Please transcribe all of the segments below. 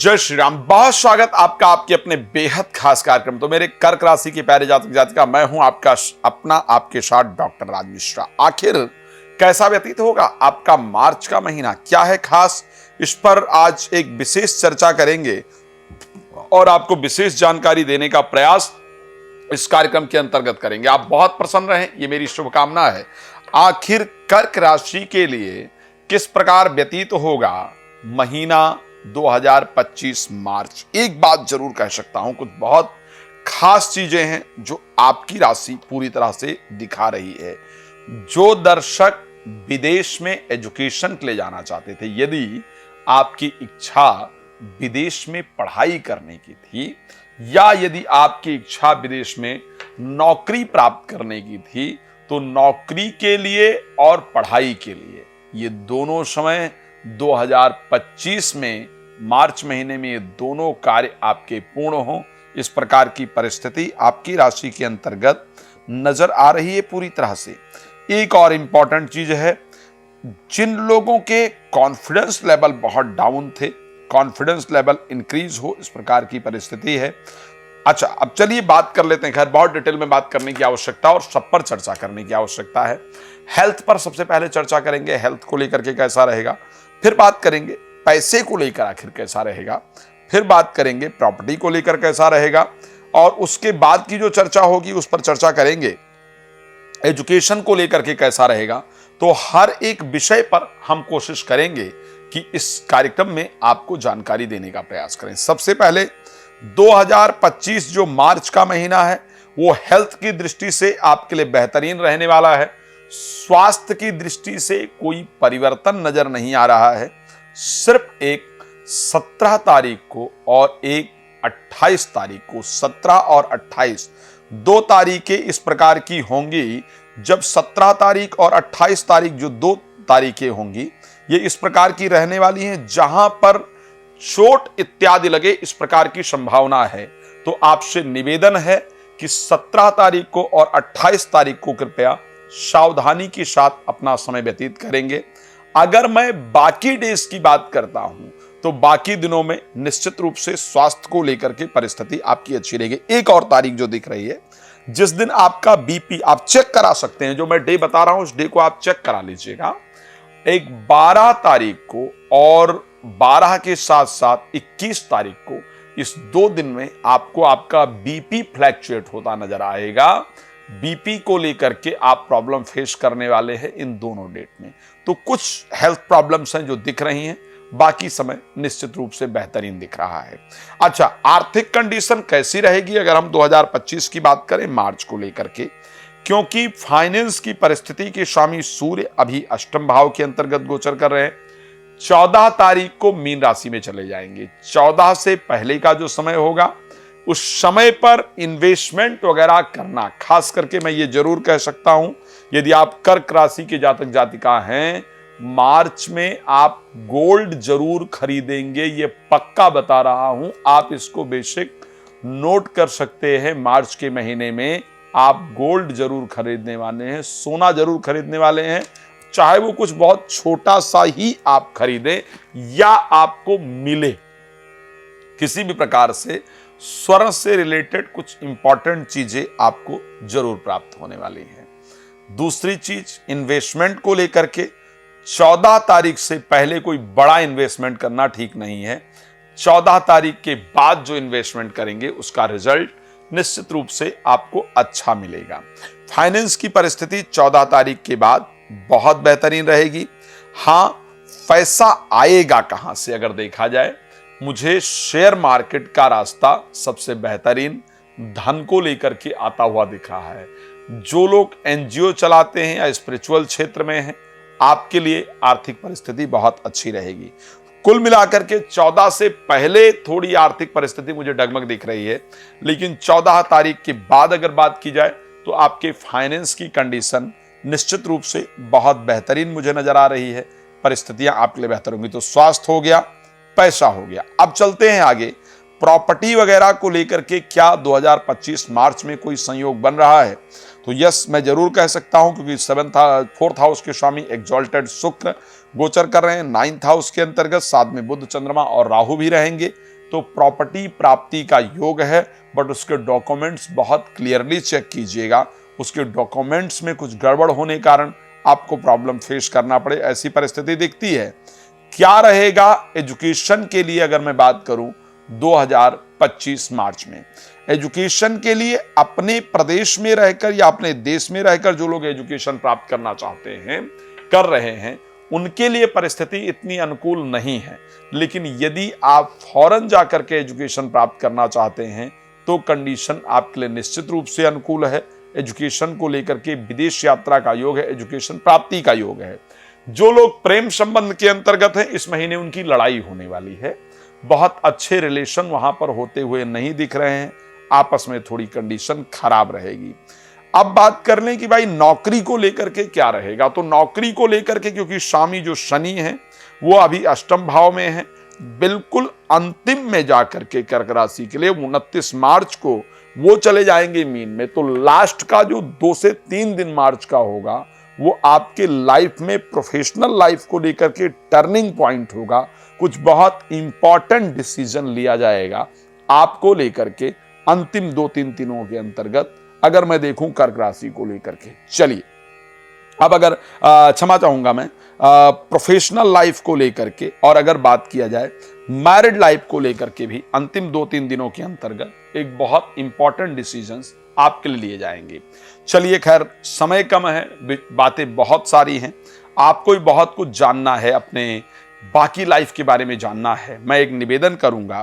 जय श्री राम। बहुत स्वागत आपका आपके अपने बेहद खास कार्यक्रम तो मेरे कर्क राशि के प्यारे जातक जातिका, मैं हूं आपका अपना आपके साथ डॉक्टर राज मिश्रा। आखिर कैसा व्यतीत होगा आपका मार्च का महीना, क्या है खास, इस पर आज एक विशेष चर्चा करेंगे और आपको विशेष जानकारी देने का प्रयास इस कार्यक्रम के अंतर्गत करेंगे। आप बहुत प्रसन्न रहें, ये मेरी शुभकामना है। आखिर कर्क राशि के लिए किस प्रकार व्यतीत होगा महीना 2025 मार्च, एक बात जरूर कह सकता हूं, कुछ बहुत खास चीजें हैं जो आपकी राशि पूरी तरह से दिखा रही है। जो दर्शक विदेश में एजुकेशन के लिए जाना चाहते थे, यदि आपकी इच्छा विदेश में पढ़ाई करने की थी या यदि आपकी इच्छा विदेश में नौकरी प्राप्त करने की थी, तो नौकरी के लिए और पढ़ाई के लिए ये दोनों समय 2025 में मार्च महीने में ये दोनों कार्य आपके पूर्ण हों, इस प्रकार की परिस्थिति आपकी राशि के अंतर्गत नजर आ रही है पूरी तरह से। एक और इंपॉर्टेंट चीज है, जिन लोगों के कॉन्फिडेंस लेवल बहुत डाउन थे, कॉन्फिडेंस लेवल इंक्रीज हो, इस प्रकार की परिस्थिति है। अच्छा, अब चलिए बात कर लेते हैं। खैर, बहुत डिटेल में बात करने की आवश्यकता और सब पर चर्चा करने की आवश्यकता है। हेल्थ पर सबसे पहले चर्चा करेंगे, हेल्थ को लेकर के कैसा रहेगा, फिर बात करेंगे पैसे को लेकर आखिर कैसा रहेगा, फिर बात करेंगे प्रॉपर्टी को लेकर कैसा रहेगा, और उसके बाद की जो चर्चा होगी उस पर चर्चा करेंगे एजुकेशन को लेकर के कैसा रहेगा। तो हर एक विषय पर हम कोशिश करेंगे कि इस कार्यक्रम में आपको जानकारी देने का प्रयास करें। सबसे पहले 2025 जो मार्च का महीना है वो हेल्थ की दृष्टि से आपके लिए बेहतरीन रहने वाला है। स्वास्थ्य की दृष्टि से कोई परिवर्तन नजर नहीं आ रहा है। सिर्फ एक 17 तारीख को और एक 28 तारीख को, 17 और 28 दो तारीखें इस प्रकार की होंगी। जब 17 तारीख और 28 तारीख जो दो तारीखें होंगी, ये इस प्रकार की रहने वाली हैं जहां पर चोट इत्यादि लगे, इस प्रकार की संभावना है। तो आपसे निवेदन है कि 17 तारीख को और 28 तारीख को कृपया सावधानी के साथ अपना समय व्यतीत करेंगे। अगर मैं बाकी डेज की बात करता हूं तो बाकी दिनों में निश्चित रूप से स्वास्थ्य को लेकर के परिस्थिति आपकी अच्छी रहेगी। एक और तारीख जो दिख रही है, जिस दिन आपका बीपी आप चेक करा सकते हैं, जो मैं डे बता रहा हूं उस डे को आप चेक करा लीजिएगा। एक 12 तारीख को और 12 के साथ साथ 21 तारीख को, इस दो दिन में आपको आपका बीपी फ्लैक्चुएट होता नजर आएगा। बीपी को लेकर के आप प्रॉब्लम फेस करने वाले हैं इन दोनों डेट में। तो कुछ हेल्थ प्रॉब्लम्स हैं जो दिख रही हैं, बाकी समय निश्चित रूप से बेहतरीन दिख रहा है। अच्छा, आर्थिक कंडीशन कैसी रहेगी अगर हम 2025 की बात करें मार्च को लेकर के, क्योंकि फाइनेंस की परिस्थिति के स्वामी सूर्य अभी अष्टम भाव के अंतर्गत गोचर कर रहे हैं। 14 तारीख को मीन राशि में चले जाएंगे। 14 से पहले का जो समय होगा उस समय पर इन्वेस्टमेंट वगैरह करना, खास करके मैं ये जरूर कह सकता हूं, यदि आप कर्क राशि के जातक जातिका हैं, मार्च में आप गोल्ड जरूर खरीदेंगे, ये पक्का बता रहा हूं। आप इसको बेशक नोट कर सकते हैं। मार्च के महीने में आप गोल्ड जरूर खरीदने वाले हैं, सोना जरूर खरीदने वाले हैं, चाहे वो कुछ बहुत छोटा सा ही आप खरीदें या आपको मिले। किसी भी प्रकार से स्वर्ण से रिलेटेड कुछ इंपॉर्टेंट चीजें आपको जरूर प्राप्त होने वाली हैं। दूसरी चीज, इन्वेस्टमेंट को लेकर के 14 तारीख से पहले कोई बड़ा इन्वेस्टमेंट करना ठीक नहीं है। 14 तारीख के बाद जो इन्वेस्टमेंट करेंगे उसका रिजल्ट निश्चित रूप से आपको अच्छा मिलेगा। फाइनेंस की परिस्थिति 14 तारीख के बाद बहुत बेहतरीन रहेगी। हां, पैसा आएगा कहां से अगर देखा जाए, मुझे शेयर मार्केट का रास्ता सबसे बेहतरीन धन को लेकर के आता हुआ दिख रहा है। जो लोग एनजीओ चलाते हैं या स्पिरिचुअल क्षेत्र में हैं, आपके लिए आर्थिक परिस्थिति बहुत अच्छी रहेगी। कुल मिलाकर के 14 से पहले थोड़ी आर्थिक परिस्थिति मुझे डगमग दिख रही है, लेकिन 14 तारीख के बाद अगर बात की जाए तो आपके फाइनेंस की कंडीशन निश्चित रूप से बहुत बेहतरीन मुझे नजर आ रही है। परिस्थितियां आपके लिए बेहतर होंगी। तो स्वास्थ्य हो गया, पैसा हो गया। अब चलते हैं आगे, प्रॉपर्टी वगैरह को लेकर के क्या 2025 मार्च में कोई संयोग बन रहा है? तो यस, मैं जरूर कह सकता हूं, क्योंकि 4th हाउस के स्वामी एक्सॉल्टेड शुक्र गोचर कर रहे हैं 9th हाउस के अंतर्गत, साथ में बुध, चंद्रमा और राहु भी रहेंगे। तो प्रॉपर्टी प्राप्ति का योग है, बट उसके डॉक्यूमेंट्स बहुत क्लियरली चेक कीजिएगा। उसके डॉक्यूमेंट्स में कुछ गड़बड़ होने कारण आपको प्रॉब्लम फेस करना पड़े, ऐसी परिस्थिति दिखती है। क्या रहेगा एजुकेशन के लिए अगर मैं बात करूं 2025 मार्च में, एजुकेशन के लिए अपने प्रदेश में रहकर या अपने देश में रहकर जो लोग एजुकेशन प्राप्त करना चाहते हैं, कर रहे हैं, उनके लिए परिस्थिति इतनी अनुकूल नहीं है। लेकिन यदि आप फॉरेन जाकर के एजुकेशन प्राप्त करना चाहते हैं तो कंडीशन आपके लिए निश्चित रूप से अनुकूल है। एजुकेशन को लेकर के विदेश यात्रा का योग है, एजुकेशन प्राप्ति का योग है। जो लोग प्रेम संबंध के अंतर्गत हैं, इस महीने उनकी लड़ाई होने वाली है। बहुत अच्छे रिलेशन वहां पर होते हुए नहीं दिख रहे हैं, आपस में थोड़ी कंडीशन खराब रहेगी। अब बात कर लें कि भाई नौकरी को लेकर के क्या रहेगा, तो नौकरी को लेकर के क्योंकि स्वामी जो शनि है वो अभी अष्टम भाव में है, बिल्कुल अंतिम में जाकर के कर्क राशि के लिए 29 मार्च को वो चले जाएंगे मीन में। तो लास्ट का जो 2 से 3 दिन मार्च का होगा वो आपके लाइफ में प्रोफेशनल लाइफ को लेकर के टर्निंग पॉइंट होगा। कुछ बहुत इंपॉर्टेंट डिसीजन लिया जाएगा आपको लेकर के अंतिम 2-3 दिनों के अंतर्गत, अगर मैं देखूं कर्क राशि को लेकर के। चलिए अब अगर क्षमा चाहूंगा मैं प्रोफेशनल लाइफ को लेकर के, और अगर बात किया जाए मैरिड लाइफ को लेकर के भी अंतिम 2-3 दिनों के अंतर्गत एक बहुत इंपॉर्टेंट डिसीजंस आपके लिए लिए जाएंगे। चलिए खैर समय कम है, बातें बहुत सारी हैं, आपको भी बहुत कुछ जानना है, अपने बाकी लाइफ के बारे में जानना है। मैं एक निवेदन करूंगा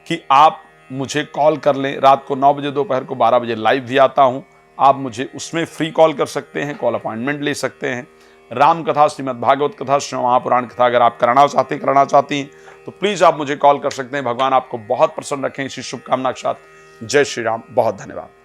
कि आप मुझे कॉल कर लें। रात को 9 बजे, दोपहर को 12 बजे लाइव भी आता हूं, आप मुझे उसमें फ्री कॉल कर सकते हैं, कॉल अपॉइंटमेंट ले सकते हैं। राम कथा, श्रीमद् भागवत कथा, श्री महापुराण कथा अगर आप कराना चाहती हैं तो प्लीज आप मुझे कॉल कर सकते हैं। भगवान आपको बहुत प्रसन्न रखें, इसी शुभकामना के साथ जय श्री राम। बहुत धन्यवाद।